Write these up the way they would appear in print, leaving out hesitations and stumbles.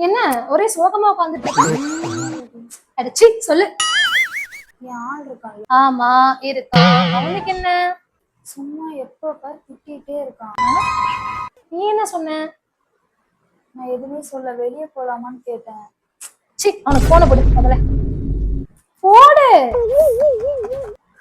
என்ன ஒரே சோகமா உட்காந்துட்டு அடிச்சி சொல்லு. ஆள் இருக்கான். ஆமா இருக்கா. அவனுக்கு என்ன? சும்மா எப்ப பாரு திட்டிகிட்டே இருக்கான். நீ என்ன சொன்ன? நான் எதுவுமே சொல்ல, வெளியே போலாமான்னு கேட்டேன். சி அவனுக்கு போன போடு முதல்ல போடு.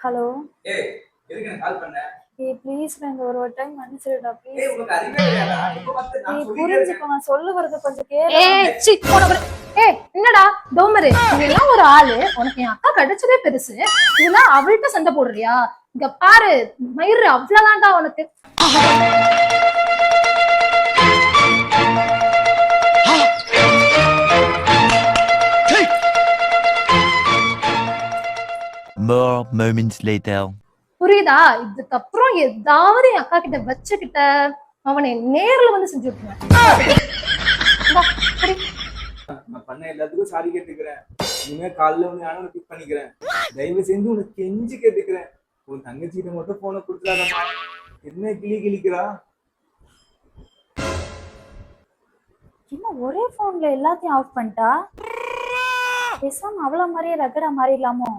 ஹலோ ஏய் எதுக்கு நான் கால் பண்ண? ஏய் ப்ளீஸ் நான் ஒரு டைம் மன்னிச்சிடுடா ப்ளீஸ். ஏய் உனக்கு அறிவே இல்லையாடா? இப்ப வந்து நான் சொல்லிட்டே புரிஞ்சுக்கோ, நான் சொல்ல வரது கொஞ்சம் கேளு. ஏய் சி போன போடு. ஏய் என்னடா டோமரு, இதெல்லாம் ஒரு ஆளு. உனக்கு என் அக்கா கிடைச்சதே பெருசு, இதெல்லாம் அவள்கிட்ட சண்டை போடுறியா? இங்க பாரு மயிறு அவ்வளவுதான்டா உனக்கு. More moments later. புரியுதா? இதுக்கப்புறம் ஏதாவது என் அக்கா கிட்ட வச்சுக்கிட்ட அவனை நேர்ல வந்து செஞ்சு விட்டுருவேன். நான் பண்ண எல்லாத்துக்கும் சாரி கேட்டுக்கிறேன். இனிமே காலைல உன்னை நானும் பிக் பண்ணிக்கிறேன். தயவு செஞ்சு உனக்கு கெஞ்சி கேட்டுக்கிறேன். உன் தங்கச்சிகிட்ட மட்டும் போனை கொடுத்துடாதம்மா. என்ன கிளி கிளிக்கிறா? என்ன ஒரே போன்ல எல்லாத்தையும் ஆஃப் பண்ணிட்டா? பேசாம அவ்வளவு மாதிரியே ரகடா மாறிடலாமோ?